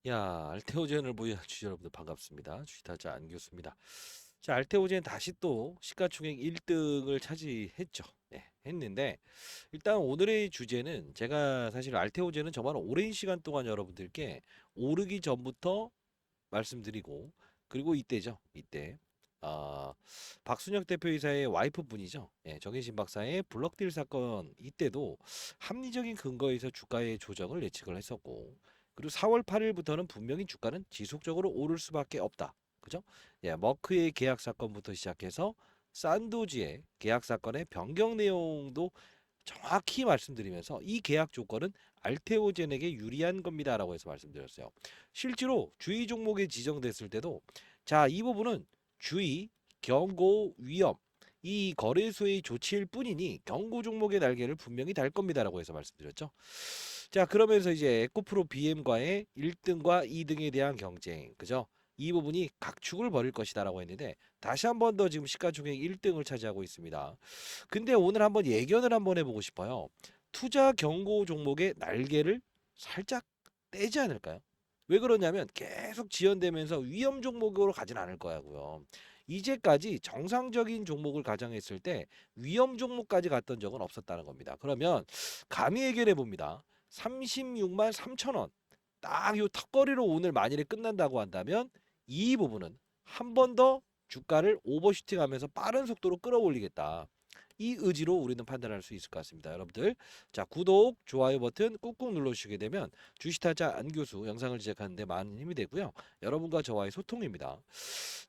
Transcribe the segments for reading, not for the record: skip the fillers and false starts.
야, 알테오젠을 보유한 주주 여러분들 반갑습니다. 주식타자 안교수입니다. 자, 알테오젠 다시 또 시가총액 1등을 차지했죠. 네, 했는데 일단 오늘의 주제는 제가 사실 알테오젠은 정말 오랜 시간 동안 여러분들께 오르기 전부터 말씀드리고 그리고 이때죠. 이때 아, 박순혁 대표이사의 와이프분이죠. 예, 정혜신 박사의 블럭딜 사건 이때도 합리적인 근거에서 주가의 조정을 예측을 했었고 그리고 4월 8일부터는 분명히 주가는 지속적으로 오를 수밖에 없다. 그죠? 예, 머크의 계약 사건부터 시작해서 산도지의 계약 사건의 변경 내용도 정확히 말씀드리면서 이 계약 조건은 알테오젠에게 유리한 겁니다라고 해서 말씀드렸어요. 실제로 주의 종목에 지정됐을 때도 자, 이 부분은 주의, 경고, 위험 이 거래소의 조치일 뿐이니 경고 종목의 날개를 분명히 달 겁니다라고 해서 말씀드렸죠. 자, 그러면서 이제 에코프로 BM과의 1등과 2등에 대한 경쟁, 그죠? 이 부분이 각축을 벌일 것이다라고 했는데 다시 한 번 더 지금 시가총액 1등을 차지하고 있습니다. 근데 오늘 한번 예견을 한번 해보고 싶어요. 투자 경고 종목의 날개를 살짝 떼지 않을까요? 왜 그러냐면 계속 지연되면서 위험 종목으로 가진 않을 거야고요. 이제까지 정상적인 종목을 가정했을 때 위험 종목까지 갔던 적은 없었다는 겁니다. 그러면 감히 예견해 봅니다. 36만 3천 원. 딱 요 턱걸이로 오늘 만일에 끝난다고 한다면 이 부분은 한 번 더 주가를 오버슈팅하면서 빠른 속도로 끌어올리겠다. 이 의지로 우리는 판단할 수 있을 것 같습니다. 여러분들, 자 구독, 좋아요 버튼 꾹꾹 눌러주시게 되면 주식타자 안교수 영상을 제작하는데 많은 힘이 되고요. 여러분과 저와의 소통입니다.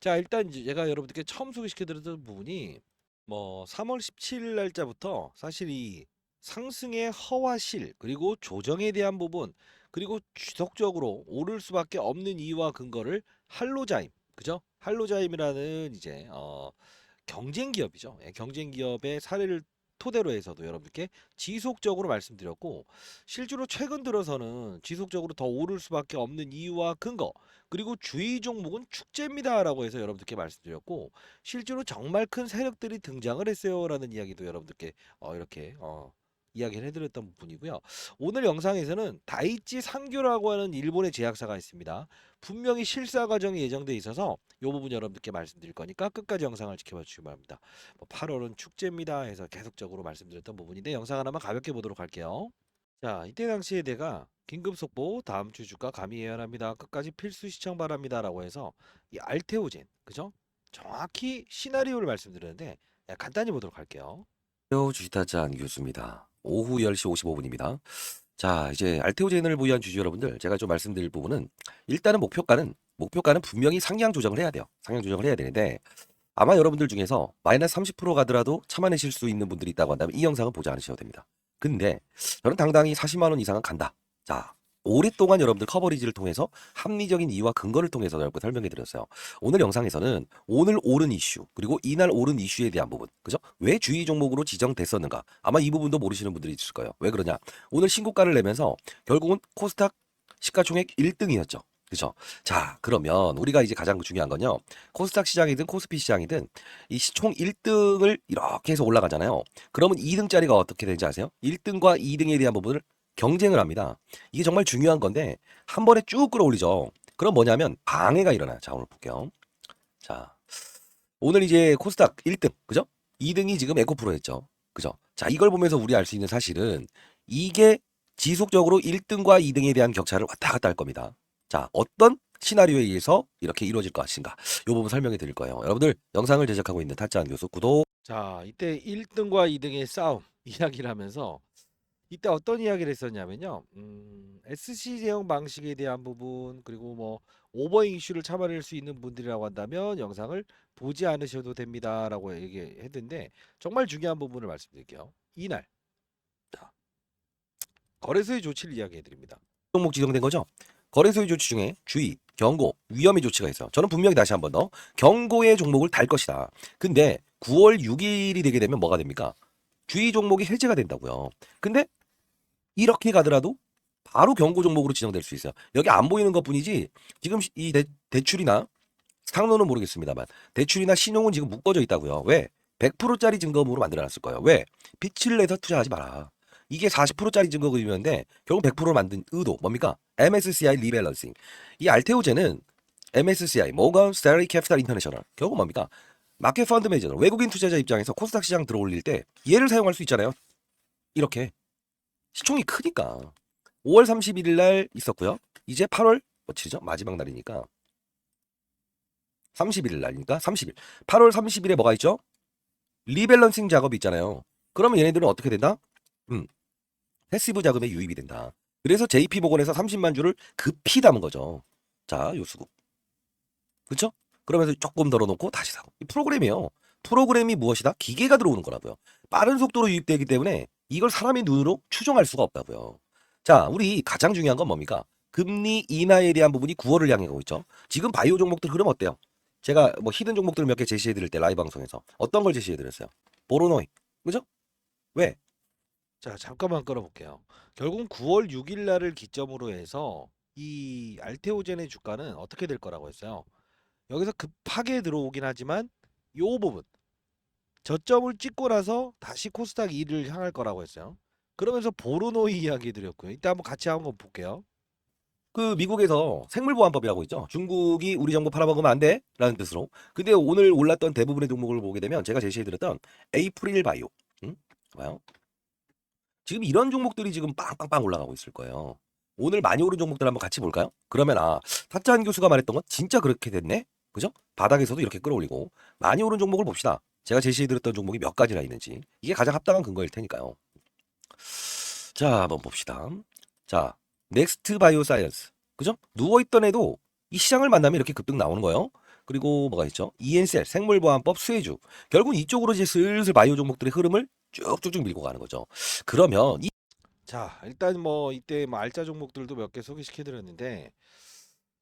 자 일단 이제 제가 여러분들께 처음 소개시켜드렸던 부분이 뭐 3월 17일 날짜부터 사실 이 상승의 허와실 그리고 조정에 대한 부분 그리고 지속적으로 오를 수밖에 없는 이유와 근거를 할로자임 그죠? 할로자임이라는 이제 경쟁 기업이죠. 예, 경쟁 기업의 사례를 토대로 해서도 여러분께 지속적으로 말씀드렸고 실제로 최근 들어서는 지속적으로 더 오를 수밖에 없는 이유와 근거 그리고 주의 종목은 축제입니다라고 해서 여러분들께 말씀드렸고 실제로 정말 큰 세력들이 등장을 했어요라는 이야기도 여러분들께 이렇게 이야기를 해드렸던 부분이고요. 오늘 영상에서는 다이치 산교라고 하는 일본의 제약사가 있습니다. 분명히 실사 과정이 예정돼 있어서 이 부분 여러분들께 말씀드릴 거니까 끝까지 영상을 지켜봐 주시기 바랍니다. 8월은 축제입니다 해서 계속적으로 말씀드렸던 부분인데 영상 하나만 가볍게 보도록 할게요. 자, 이때 당시에 내가 긴급 속보 다음 주 주가 감히 예언합니다. 끝까지 필수 시청 바랍니다라고 해서 이 알테오젠 그죠? 정확히 시나리오를 말씀드렸는데 간단히 보도록 할게요. 안녕하세요. 주식타자 안교수입니다. 오후 10시 55분입니다. 자, 이제 알테오젠을 보유한 주주 여러분들, 제가 좀 말씀드릴 부분은 일단은 목표가는 분명히 상향 조정을 해야 돼요. 상향 조정을 해야 되는데 아마 여러분들 중에서 마이너스 30% 가더라도 참아내실 수 있는 분들이 있다고 한다면 이 영상은 보지 않으셔도 됩니다. 근데 저는 당당히 40만 원 이상은 간다. 자, 오랫동안 여러분들 커버리지를 통해서 합리적인 이유와 근거를 통해서 여러분 설명해 드렸어요. 오늘 영상에서는 오늘 오른 이슈, 그리고 이날 오른 이슈에 대한 부분, 그죠? 왜 주의 종목으로 지정됐었는가? 아마 이 부분도 모르시는 분들이 있을 거예요. 왜 그러냐? 오늘 신고가를 내면서 결국은 코스닥 시가총액 1등이었죠. 그죠? 자, 그러면 우리가 이제 가장 중요한 건요. 코스닥 시장이든 코스피 시장이든 이 총 1등을 이렇게 해서 올라가잖아요. 그러면 2등짜리가 어떻게 되는지 아세요? 1등과 2등에 대한 부분을 경쟁을 합니다. 이게 정말 중요한 건데 한 번에 쭉 끌어올리죠. 그럼 뭐냐면 방해가 일어나요. 자, 오늘 볼게요. 자, 오늘 이제 코스닥 1등, 그죠? 2등이 지금 에코프로였죠. 그죠? 자, 이걸 보면서 우리 알 수 있는 사실은 이게 지속적으로 1등과 2등에 대한 격차를 왔다 갔다 할 겁니다. 자, 어떤 시나리오에 의해서 이렇게 이루어질 것인가? 이 부분 설명해 드릴 거예요. 여러분들 영상을 제작하고 있는 탈자한 교수 구독. 자, 이때 1등과 2등의 싸움 이야기를 하면서 이때 어떤 이야기를 했었냐면요. SC 제형 방식에 대한 부분 그리고 뭐 오버행 이슈를 참아낼 수 있는 분들이라고 한다면 영상을 보지 않으셔도 됩니다라고 얘기했는데 정말 중요한 부분을 말씀드릴게요. 이날 자, 거래소의 조치를 이야기해 드립니다. 종목 지정된 거죠? 거래소의 조치 중에 주의, 경고, 위험의 조치가 있어요. 저는 분명히 다시 한 번 더 경고의 종목을 달 것이다. 근데 9월 6일이 되게 되면 뭐가 됩니까? 주의 종목이 해제가 된다고요. 근데 이렇게 가더라도 바로 경고 종목으로 지정될 수 있어요. 여기 안 보이는 것뿐이지 지금 이 대출이나 상로는 모르겠습니다만 대출이나 신용은 지금 묶어져 있다고요. 왜? 100%짜리 증거물로 만들어놨을 거예요. 왜? 빛을 내서 투자하지 마라. 이게 40%짜리 증거금이었는데 결국 100%를 만든 의도 뭡니까? MSCI 리밸런싱. 이 알테오제는 MSCI 모건 스탠리 캐피탈 인터내셔널 결국 뭡니까? 마켓 펀드 매니저 외국인 투자자 입장에서 코스닥 시장 들어올릴 때 얘를 사용할 수 있잖아요. 이렇게 시총이 크니까 5월 31일 날 있었고요. 이제 8월 며칠이죠? 마지막 날이니까 31일 날이니까 30일. 8월 30일에 뭐가 있죠? 리밸런싱 작업이 있잖아요. 그러면 얘네들은 어떻게 된다? 패시브 자금에 유입이 된다. 그래서 JP 모건에서 30만 주를 급히 담은 거죠. 자, 요 수급. 그렇죠? 그러면서 조금 덜어놓고 다시 사고. 이 프로그램이에요. 프로그램이 무엇이다? 기계가 들어오는 거라고요. 빠른 속도로 유입되기 때문에 이걸 사람의 눈으로 추정할 수가 없다고요. 자, 우리 가장 중요한 건 뭡니까? 금리 인하에 대한 부분이 9월을 향해 가고 있죠. 지금 바이오 종목들 흐름 어때요? 제가 뭐 히든 종목들 몇 개 제시해 드릴 때 라이브 방송에서 어떤 걸 제시해 드렸어요? 보로노이. 그죠? 왜? 자, 잠깐만 끌어볼게요. 결국 9월 6일 날을 기점으로 해서 이 알테오젠의 주가는 어떻게 될 거라고 했어요. 여기서 급하게 들어오긴 하지만 요 부분 저점을 찍고 나서 다시 코스닥 2를 향할 거라고 했어요. 그러면서 보르노이 이야기 드렸고요. 이때 한번 같이 한번 볼게요. 그 미국에서 생물보안법이라고 있죠. 중국이 우리 정보 팔아먹으면 안 돼라는 뜻으로. 근데 오늘 올랐던 대부분의 종목을 보게 되면 제가 제시해드렸던 에이프릴 바이오. 봐요. 지금 이런 종목들이 지금 빵빵빵 올라가고 있을 거예요. 오늘 많이 오른 종목들 한번 같이 볼까요? 그러면 타짜한 교수가 말했던 건 진짜 그렇게 됐네? 그죠? 바닥에서도 이렇게 끌어올리고 많이 오른 종목을 봅시다. 제가 제시해드렸던 종목이 몇 가지나 있는지 이게 가장 합당한 근거일 테니까요. 자, 한번 봅시다. 자, 넥스트 바이오 사이언스. 그죠? 누워있던 애도 이 시장을 만나면 이렇게 급등 나오는 거예요. 그리고 뭐가 있죠? ENCL, 생물보안법, 수혜주. 결국 이쪽으로 이제 슬슬 바이오 종목들의 흐름을 쭉쭉쭉 밀고 가는 거죠. 그러면 자, 일단 뭐 이때 뭐 알짜 종목들도 몇 개 소개시켜 드렸는데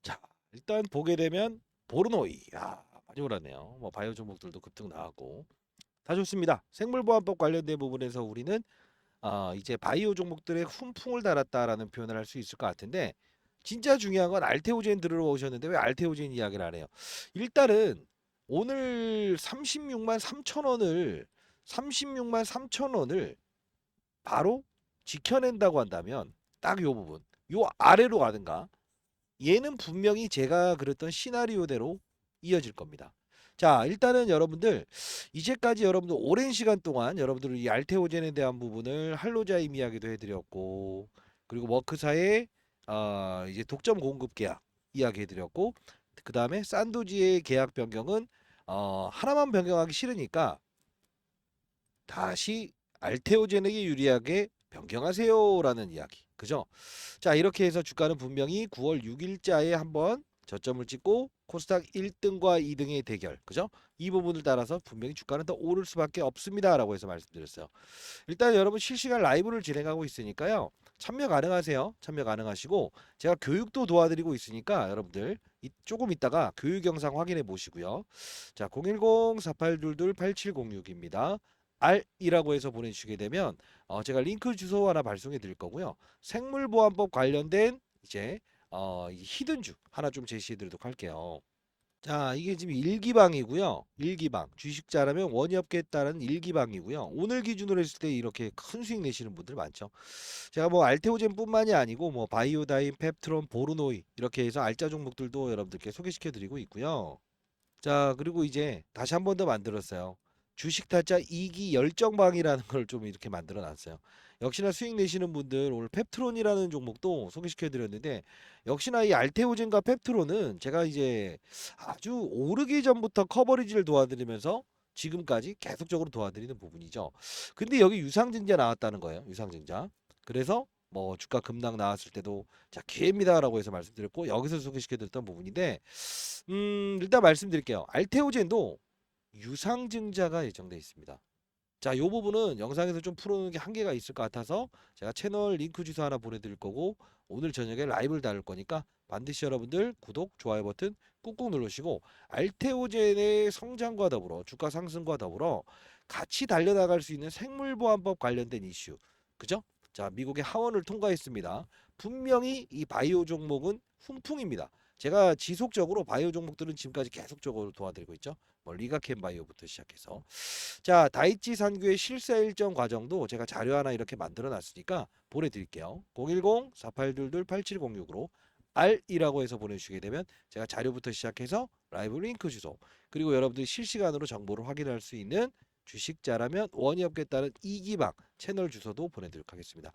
자, 일단 보게 되면 보르노이. 야, 많이 올랐네요. 뭐 바이오 종목들도 급등 나왔고. 다 좋습니다. 생물보안법 관련된 부분에서 우리는 이제 바이오 종목들의 훈풍을 달았다라는 표현을 할 수 있을 것 같은데 진짜 중요한 건 알테오젠 들어오셨는데 왜 알테오젠 이야기를 안 해요? 일단은 오늘 36만 3천 원을 36만 3천 원을 바로 지켜낸다고 한다면 딱 요 부분 요 아래로 가든가 얘는 분명히 제가 그랬던 시나리오대로 이어질 겁니다. 자, 일단은 여러분들 이제까지 여러분들 오랜 시간 동안 여러분들 이 알테오젠에 대한 부분을 할로자임 이야기도 해드렸고 그리고 워크사의 이제 독점 공급 계약 이야기 해드렸고 그 다음에 산도지의 계약 변경은 하나만 변경하기 싫으니까 다시 알테오젠에게 유리하게 변경하세요라는 이야기. 그죠? 자, 이렇게 해서 주가는 분명히 9월 6일자에 한번 저점을 찍고 코스닥 1등과 2등의 대결. 그죠? 이 부분을 따라서 분명히 주가는 더 오를 수밖에 없습니다라고 해서 말씀드렸어요. 일단 여러분 실시간 라이브를 진행하고 있으니까요. 참여 가능하세요. 참여 가능하시고 제가 교육도 도와드리고 있으니까 여러분들 조금 있다가 교육 영상 확인해 보시고요. 자, 010-4822-8706입니다. R이라고 해서 보내주시게 되면 제가 링크 주소 하나 발송해 드릴 거고요. 생물보안법 관련된 이제 이 히든주 하나 좀 제시해 드리도록 할게요. 자, 이게 지금 일기방이고요. 일기방. 주식 잘하면 원이업계에 따른 일기방이고요. 오늘 기준으로 했을 때 이렇게 큰 수익 내시는 분들 많죠. 제가 뭐 알테오젠뿐만이 아니고 뭐 바이오다인, 펩트론, 보르노이 이렇게 해서 알짜 종목들도 여러분들께 소개시켜 드리고 있고요. 자, 그리고 이제 다시 한 번 더 만들었어요. 주식 타짜 2기 열정방이라는 걸 좀 이렇게 만들어 놨어요. 역시나 수익 내시는 분들 오늘 펩트론이라는 종목도 소개시켜 드렸는데 역시나 이 알테오젠과 펩트론은 제가 이제 아주 오르기 전부터 커버리지를 도와드리면서 지금까지 계속적으로 도와드리는 부분이죠. 근데 여기 유상증자 나왔다는 거예요. 유상증자. 그래서 뭐 주가 급락 나왔을 때도 자 기회입니다라고 해서 말씀드렸고 여기서 소개시켜 드렸던 부분인데 일단 말씀드릴게요. 알테오젠도 유상증자가 예정돼 있습니다. 자, 요 부분은 영상에서 좀 풀어놓는 게 한계가 있을 것 같아서 제가 채널 링크 주소 하나 보내드릴 거고 오늘 저녁에 라이브를 다룰 거니까 반드시 여러분들 구독, 좋아요 버튼 꾹꾹 누르시고 알테오젠의 성장과 더불어 주가 상승과 더불어 같이 달려나갈 수 있는 생물보안법 관련된 이슈. 그죠? 자, 미국의 하원을 통과했습니다. 분명히 이 바이오 종목은 훈풍입니다. 제가 지속적으로 바이오 종목들은 지금까지 계속적으로 도와드리고 있죠. 뭐 리가캠 바이오부터 시작해서. 자, 다이치 산규의 실사 일정 과정도 제가 자료 하나 이렇게 만들어 놨으니까 보내드릴게요. 010-4822-8706으로 R이라고 해서 보내주시게 되면 제가 자료부터 시작해서 라이브 링크 주소, 그리고 여러분들이 실시간으로 정보를 확인할 수 있는 주식자라면 원이 없겠다는 이기방 채널 주소도 보내드리도록 하겠습니다.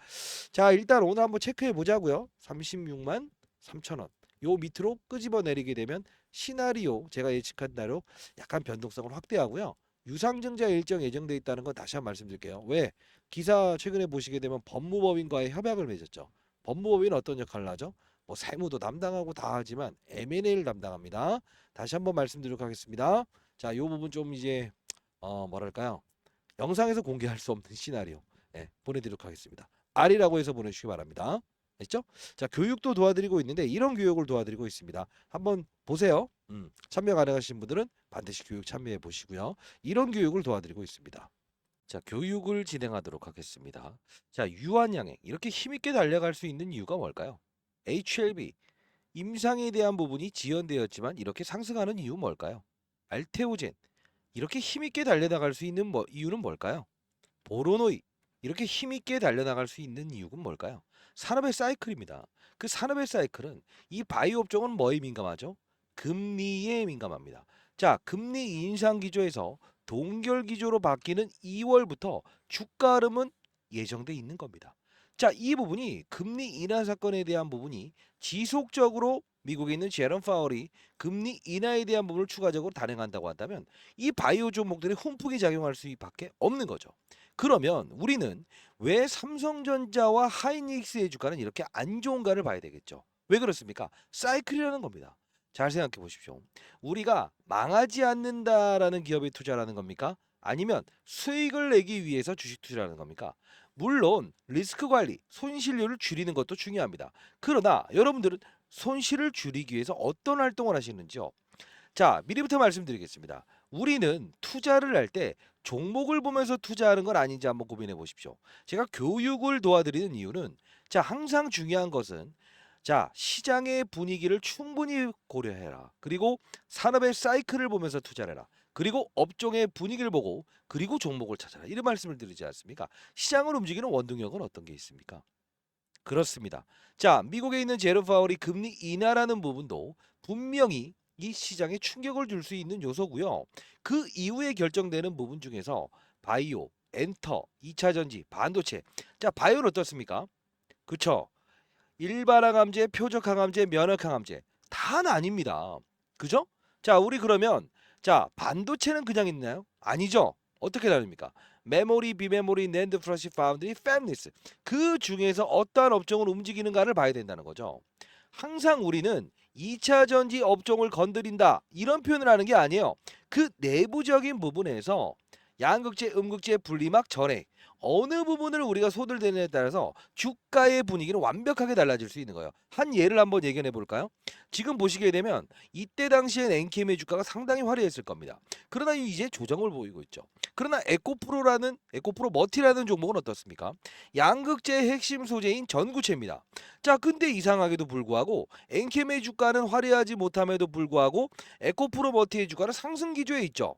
자, 일단 오늘 한번 체크해 보자고요. 36만 3천원. 요 밑으로 끄집어 내리게 되면 시나리오 제가 예측한 대로 약간 변동성을 확대하고요. 유상증자 일정 예정돼 있다는 건 다시 한번 말씀드릴게요. 왜? 기사 최근에 보시게 되면 법무법인과의 협약을 맺었죠. 법무법인은 어떤 역할을 하죠? 뭐 세무도 담당하고 다 하지만 M&A를 담당합니다. 다시 한번 말씀드리도록 하겠습니다. 자, 요 부분 좀 이제 뭐랄까요? 영상에서 공개할 수 없는 시나리오 보내드리도록 하겠습니다. R이라고 해서 보내주시기 바랍니다. 됐죠? 자, 교육도 도와드리고 있는데 이런 교육을 도와드리고 있습니다. 한번 보세요. 참여 가능하신 분들은 반드시 교육 참여해 보시고요. 이런 교육을 도와드리고 있습니다. 자, 교육을 진행하도록 하겠습니다. 자, 유한양행 이렇게 힘있게 달려갈 수 있는 이유가 뭘까요? HLB 임상에 대한 부분이 지연되었지만 이렇게 상승하는 이유 뭘까요? 알테오젠 이렇게 힘있게 달려나갈 수 있는 이유는 뭘까요? 보로노이 이렇게 힘있게 달려나갈 수 있는 이유는 뭘까요? 산업의 사이클입니다. 그 산업의 사이클은 이 바이오 업종은 뭐에 민감하죠? 금리에 민감합니다. 자, 금리 인상 기조에서 동결 기조로 바뀌는 2월부터 주가 흐름은 예정돼 있는 겁니다. 자, 이 부분이 금리 인하 사건에 대한 부분이 지속적으로 미국에 있는 제롬 파월이 금리 인하에 대한 부분을 추가적으로 단행한다고 한다면 이 바이오 종목들이 훈풍이 작용할 수밖에 없는 거죠. 그러면 우리는 왜 삼성전자와 하이닉스의 주가는 이렇게 안 좋은가를 봐야 되겠죠. 왜 그렇습니까? 사이클이라는 겁니다. 잘 생각해 보십시오. 우리가 망하지 않는다라는 기업에 투자라는 겁니까? 아니면 수익을 내기 위해서 주식 투자라는 겁니까? 물론 리스크 관리, 손실률을 줄이는 것도 중요합니다. 그러나 여러분들은 손실을 줄이기 위해서 어떤 활동을 하시는지요? 자, 미리부터 말씀드리겠습니다. 우리는 투자를 할 때 종목을 보면서 투자하는 건 아닌지 한번 고민해 보십시오. 제가 교육을 도와드리는 이유는 자, 항상 중요한 것은 자, 시장의 분위기를 충분히 고려해라. 그리고 산업의 사이클을 보면서 투자를 해라. 그리고 업종의 분위기를 보고 그리고 종목을 찾아라. 이런 말씀을 드리지 않습니까? 시장을 움직이는 원동력은 어떤 게 있습니까? 그렇습니다. 자, 미국에 있는 제롬 파월이 금리 인하라는 부분도 분명히 이 시장에 충격을 줄 수 있는 요소고요. 그 이후에 결정되는 부분 중에서 바이오, 엔터, 2차 전지, 반도체. 자, 바이오는 어떻습니까? 그쵸? 일반 항암제, 표적 항암제, 면역 항암제 다 아닙니다. 그죠? 자, 우리 그러면 자, 반도체는 그냥 있나요? 아니죠. 어떻게 다릅니까? 메모리, 비메모리, 낸드 플래시, 파운드리, 팹리스 그 중에서 어떠한 업종을 움직이는가를 봐야 된다는 거죠. 항상 우리는 2차 전지 업종을 건드린다 이런 표현을 하는 게 아니에요. 그 내부적인 부분에서 양극재, 음극재, 분리막, 전해 어느 부분을 우리가 손을 대느냐에 따라서 주가의 분위기는 완벽하게 달라질 수 있는 거예요. 한 예를 한번 얘기해 볼까요? 지금 보시게 되면 이때 당시엔 엔캠의 주가가 상당히 화려했을 겁니다. 그러나 이제 조정을 보이고 있죠. 그러나 에코프로 머티라는 종목은 어떻습니까? 양극재의 핵심 소재인 전구체입니다. 자, 근데 이상하게도 불구하고 엔캠의 주가는 화려하지 못함에도 불구하고 에코프로 머티의 주가는 상승 기조에 있죠.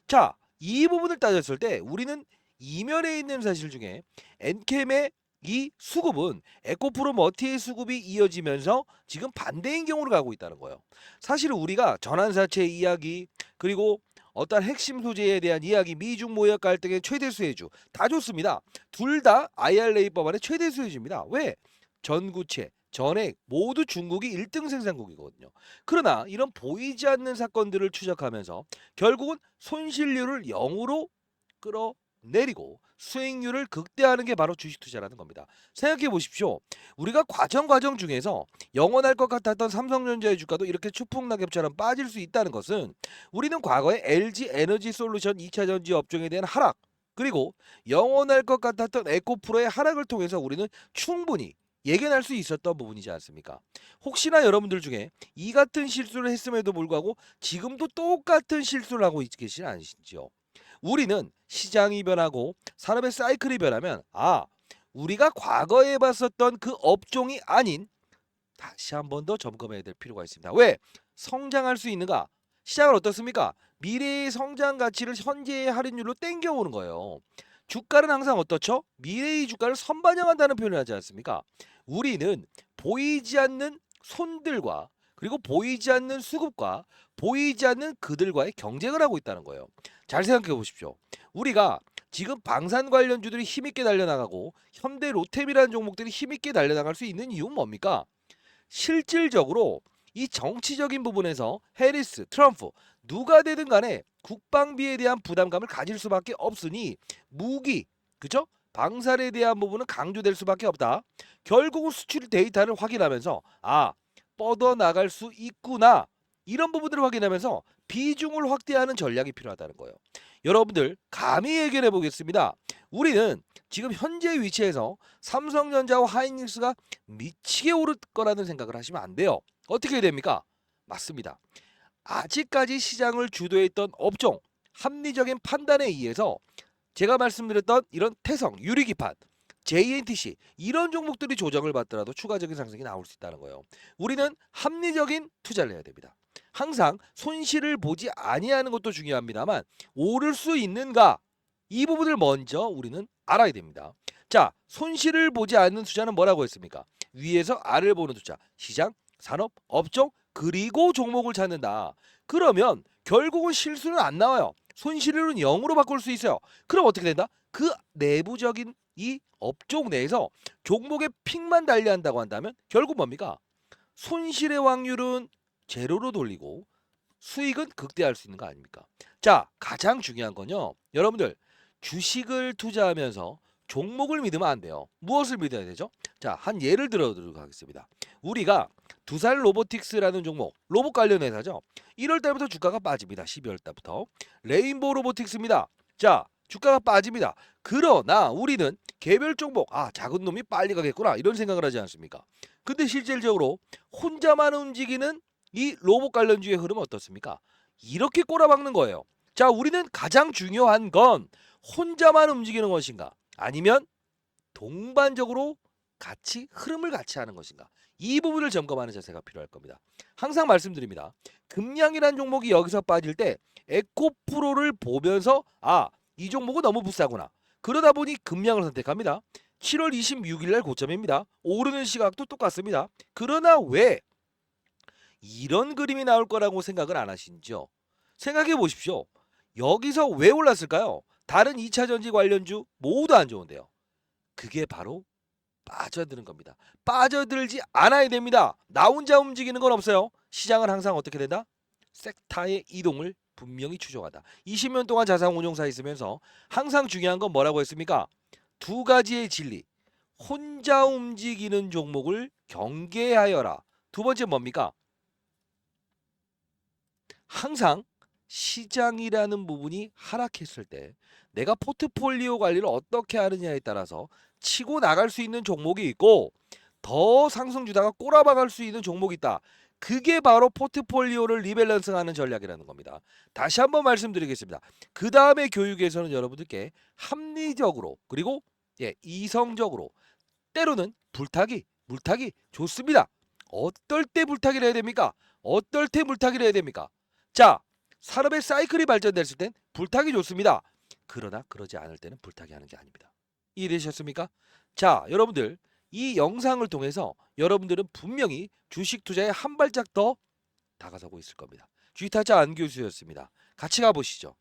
자, 이 부분을 따졌을 때 우리는 이면에 있는 사실 중에 엔캠의 이 수급은 에코프로 머티의 수급이 이어지면서 지금 반대인 경우로 가고 있다는 거예요. 사실 우리가 전환사채 이야기 그리고 어떤 핵심 소재에 대한 이야기, 미중 무역 갈등의 최대 수혜주 다 좋습니다. 둘 다 IRA 법안의 최대 수혜주입니다. 왜? 전구체, 전액 모두 중국이 1등 생산국이거든요. 그러나 이런 보이지 않는 사건들을 추적하면서 결국은 손실률을 0으로 끌어내리고 수익률을 극대화하는 게 바로 주식 투자라는 겁니다. 생각해 보십시오. 우리가 과정 중에서 영원할 것 같았던 삼성전자의 주가도 이렇게 추풍낙엽처럼 빠질 수 있다는 것은 우리는 과거에 LG 에너지 솔루션 2차 전지 업종에 대한 하락 그리고 영원할 것 같았던 에코프로의 하락을 통해서 우리는 충분히 예견할 수 있었던 부분이지 않습니까? 혹시나 여러분들 중에 이 같은 실수를 했음에도 불구하고 지금도 똑같은 실수를 하고 계시지 않으신지요? 우리는 시장이 변하고 산업의 사이클이 변하면 우리가 과거에 봤었던 그 업종이 아닌 다시 한 번 더 점검해야 될 필요가 있습니다. 왜? 성장할 수 있는가? 시장은 어떻습니까? 미래의 성장 가치를 현재의 할인율로 땡겨오는 거예요. 주가는 항상 어떻죠? 미래의 주가를 선반영한다는 표현을 하지 않습니까? 우리는 보이지 않는 손들과 그리고 보이지 않는 수급과 보이지 않는 그들과의 경쟁을 하고 있다는 거예요. 잘 생각해 보십시오. 우리가 지금 방산 관련주들이 힘있게 달려나가고 현대 로템이라는 종목들이 힘있게 달려나갈 수 있는 이유는 뭡니까? 실질적으로 이 정치적인 부분에서 해리스, 트럼프 누가 되든 간에 국방비에 대한 부담감을 가질 수밖에 없으니 무기, 그죠? 방산에 대한 부분은 강조될 수밖에 없다. 결국은 수출 데이터를 확인하면서 뻗어나갈 수 있구나. 이런 부분들을 확인하면서 비중을 확대하는 전략이 필요하다는 거예요. 여러분들 감히 얘기해 보겠습니다. 우리는 지금 현재 위치에서 삼성전자와 하이닉스가 미치게 오를 거라는 생각을 하시면 안 돼요. 어떻게 됩니까? 맞습니다. 아직까지 시장을 주도했던 업종, 합리적인 판단에 의해서 제가 말씀드렸던 이런 태성, 유리기판, JNTC 이런 종목들이 조정을 받더라도 추가적인 상승이 나올 수 있다는 거예요. 우리는 합리적인 투자를 해야 됩니다. 항상 손실을 보지 아니하는 것도 중요합니다만 오를 수 있는가 이 부분을 먼저 우리는 알아야 됩니다. 자, 손실을 보지 않는 투자는 뭐라고 했습니까? 위에서 아래를 보는 투자, 시장, 산업, 업종 그리고 종목을 찾는다. 그러면 결국은 실수는 안 나와요. 손실은 0으로 바꿀 수 있어요. 그럼 어떻게 된다? 그 내부적인 이 업종 내에서 종목의 픽만 달리한다고 한다면 결국 뭡니까? 손실의 확률은 제로로 돌리고 수익은 극대화할 수 있는 거 아닙니까? 자, 가장 중요한 건요. 여러분들 주식을 투자하면서 종목을 믿으면 안 돼요. 무엇을 믿어야 되죠? 자, 한 예를 들어드리도록 하겠습니다. 우리가 두산 로보틱스라는 종목, 로봇 관련 회사죠. 1월 달부터 주가가 빠집니다. 12월 달부터. 레인보우 로보틱스입니다. 자, 주가가 빠집니다. 그러나 우리는 개별 종목, 작은 놈이 빨리 가겠구나 이런 생각을 하지 않습니까? 근데 실질적으로 혼자만 움직이는 이 로봇 관련주의 흐름 어떻습니까? 이렇게 꼬라박는 거예요. 자, 우리는 가장 중요한 건 혼자만 움직이는 것인가? 아니면 동반적으로 같이 흐름을 같이 하는 것인가? 이 부분을 점검하는 자세가 필요할 겁니다. 항상 말씀드립니다. 금양이라는 종목이 여기서 빠질 때 에코프로를 보면서 이 종목은 너무 비싸구나. 그러다 보니 금양을 선택합니다. 7월 26일 날 고점입니다. 오르는 시각도 똑같습니다. 그러나 왜 이런 그림이 나올 거라고 생각을 안 하시죠? 생각해 보십시오. 여기서 왜 올랐을까요? 다른 2차 전지 관련주 모두 안 좋은데요. 그게 바로 빠져드는 겁니다. 빠져들지 않아야 됩니다. 나 혼자 움직이는 건 없어요. 시장은 항상 어떻게 된다? 섹타의 이동을 분명히 추종한다. 20년 동안 자산운용사에 있으면서 항상 중요한 건 뭐라고 했습니까? 두 가지의 진리. 혼자 움직이는 종목을 경계하여라. 두 번째 뭡니까? 항상 시장이라는 부분이 하락했을 때 내가 포트폴리오 관리를 어떻게 하느냐에 따라서 치고 나갈 수 있는 종목이 있고 더 상승 주다가 꼬라박을 수 있는 종목이 있다. 그게 바로 포트폴리오를 리밸런스하는 전략이라는 겁니다. 다시 한번 말씀드리겠습니다. 그 다음에 교육에서는 여러분들께 합리적으로 그리고 이성적으로 때로는 물타기 좋습니다. 어떨 때 물타기를 해야 됩니까? 어떨 때 물타기를 해야 됩니까? 자, 산업의 사이클이 발전됐을 땐 불타기 좋습니다. 그러나 그러지 않을 때는 불타기 하는 게 아닙니다. 이해되셨습니까? 자, 여러분들 이 영상을 통해서 여러분들은 분명히 주식 투자에 한 발짝 더 다가서고 있을 겁니다. 주식타자 안교수였습니다. 같이 가보시죠.